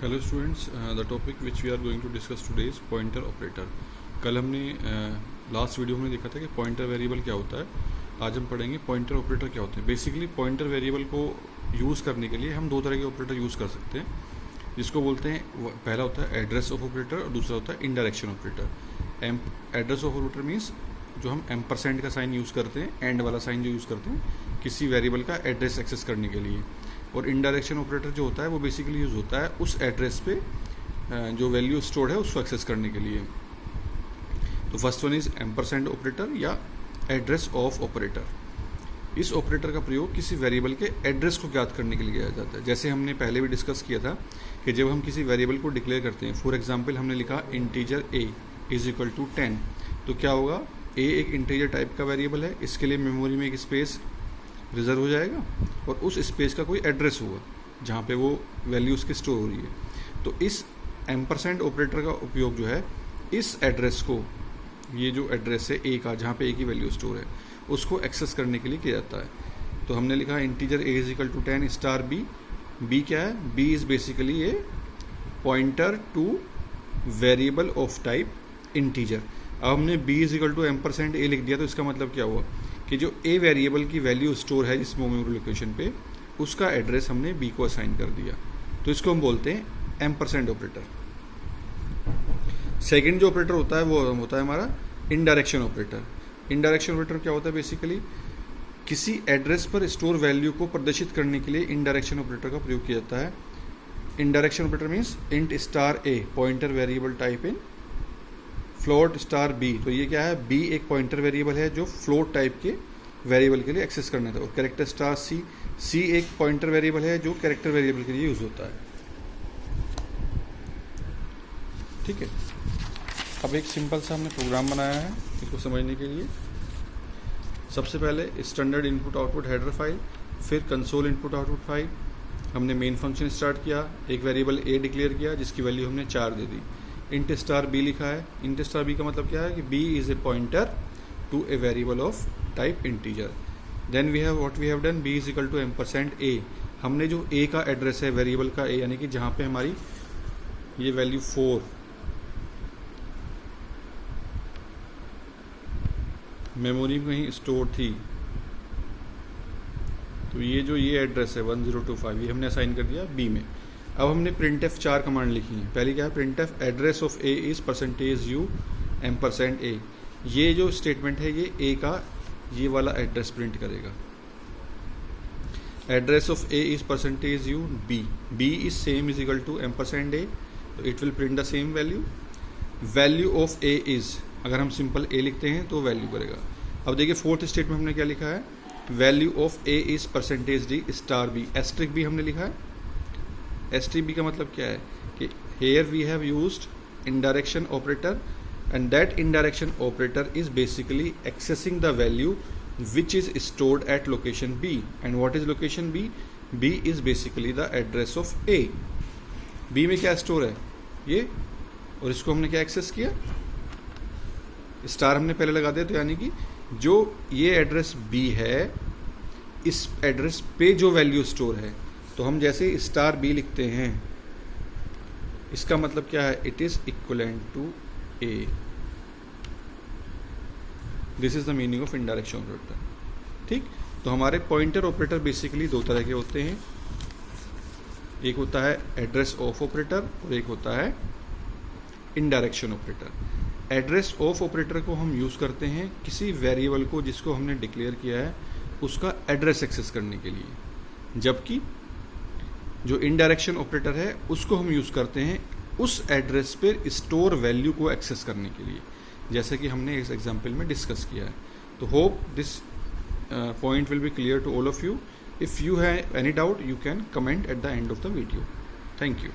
Hello students, the topic which we are going to discuss today is pointer operator. कल हमने last video में देखा था कि पॉइंटर वेरिएबल क्या होता है। आज हम पढ़ेंगे पॉइंटर ऑपरेटर क्या होते हैं। बेसिकली पॉइंटर वेरिएबल को यूज़ करने के लिए हम दो तरह के ऑपरेटर यूज़ कर सकते हैं, जिसको बोलते हैं पहला होता है एड्रेस ऑफ ऑपरेटर और दूसरा होता है indirection operator. Address of operator means जो हम % का साइन यूज़ करते हैं, एंड वाला साइन जो यूज़ करते हैं किसी वेरिएबल का एड्रेस एक्सेस करने के लिए। और इनडायरेक्शन ऑपरेटर जो होता है वो बेसिकली यूज़ होता है उस एड्रेस पे जो वैल्यू स्टोर्ड है उसको एक्सेस करने के लिए। तो first one is ampersand operator या एड्रेस ऑफ ऑपरेटर। इस ऑपरेटर का प्रयोग किसी वेरिएबल के एड्रेस को ज्ञात करने के लिए किया जाता है। जैसे हमने पहले भी डिस्कस किया था कि जब हम किसी वेरिएबल को डिक्लेयर करते हैं, फॉर एग्जाम्पल हमने लिखा integer a is equal to 10, तो क्या होगा, a एक इंटीजर टाइप का वेरिएबल है, इसके लिए मेमोरी में एक स्पेस रिजर्व हो जाएगा और उस स्पेस का कोई एड्रेस होगा जहाँ पे वो वैल्यू उसकी स्टोर हो रही है। तो इस एम्परसेंड ऑपरेटर का उपयोग जो है इस एड्रेस को, ये जो एड्रेस है ए का जहाँ पे ए की वैल्यू स्टोर है, उसको एक्सेस करने के लिए किया जाता है। तो हमने लिखा integer a is equal to 10 star b। b क्या है? b is basically a pointer to variable of type integer. अब हमने b is equal to ampersand a लिख दिया, तो इसका मतलब क्या हुआ कि जो a वेरिएबल की वैल्यू स्टोर है जिस मेमोरी लोकेशन पे, उसका एड्रेस हमने b को असाइन कर दिया। तो इसको हम बोलते हैं एम्परसेंड ऑपरेटर। सेकंड जो ऑपरेटर होता है वो होता है हमारा इनडायरेक्शन ऑपरेटर। इनडायरेक्शन ऑपरेटर क्या होता है? बेसिकली किसी एड्रेस पर स्टोर वैल्यू को प्रदर्शित करने के लिए इनडायरेक्शन ऑपरेटर का प्रयोग किया जाता है। Indirection operator means int star a pointer variable type in float star b। तो ये क्या है? b एक पॉइंटर वेरिएबल है जो फ्लोट टाइप के वेरिएबल के लिए एक्सेस करना था। और कैरेक्टर स्टार c एक पॉइंटर वेरिएबल है जो कैरेक्टर वेरिएबल के लिए यूज होता है। ठीक है, अब एक सिंपल सा हमने प्रोग्राम बनाया है इसको समझने के लिए। सबसे पहले standard input output header file, फिर कंसोल इनपुट आउटपुट फाइल। हमने मेन फंक्शन स्टार्ट किया, एक वेरिएबल a डिक्लेयर किया जिसकी वैल्यू हमने 4 दे दी। इंट स्टार b लिखा है। इंट स्टार b का मतलब क्या है कि b is a pointer to a variable of type integer. Then we have what we have done, b is equal to ampersand a। हमने जो a का एड्रेस है वेरिएबल का a, यानी कि जहाँ पे हमारी ये वैल्यू 4 मेमोरी में कहीं स्टोर थी, तो ये एड्रेस है 1025, ये हमने असाइन कर दिया b में। अब हमने printf 4 कमांड लिखी है। पहली क्या है? printf address of a is %u ampersand a। ये जो स्टेटमेंट है ये a का ये वाला एड्रेस प्रिंट करेगा। Address of a is %u b। b is same is equal to ampersand a, तो it will print the same value. Value of a is, अगर हम सिंपल a लिखते हैं तो वैल्यू करेगा। अब देखिए फोर्थ स्टेटमेंट में हमने क्या लिखा है, value of a is %d star b। Asterisk b हमने लिखा है। STB का मतलब क्या है कि here we have used indirection operator and that indirection operator is basically accessing the value which is stored at location B. And what is location B? B is basically the address of A. B में क्या store है ये, और इसको हमने क्या access किया, star हमने पहले लगा दिया। तो यानी कि जो ये एड्रेस B है, इस एड्रेस पे जो वैल्यू स्टोर है, तो हम जैसे स्टार b लिखते हैं इसका मतलब क्या है, it is equivalent to a। This is the meaning of indirection operator. ठीक, तो हमारे पॉइंटर ऑपरेटर बेसिकली दो तरह के होते हैं, एक होता है एड्रेस ऑफ ऑपरेटर और एक होता है indirection operator. Address of operator को हम यूज करते हैं किसी वेरिएबल को जिसको हमने डिक्लेयर किया है उसका एड्रेस एक्सेस करने के लिए, जबकि जो इनडायरेक्शन ऑपरेटर है उसको हम यूज़ करते हैं उस एड्रेस पर स्टोर वैल्यू को एक्सेस करने के लिए, जैसे कि हमने इस एग्जांपल में डिस्कस किया है। तो hope this point will be clear to all of you. If you have any doubt you can comment at the end of the video. Thank you.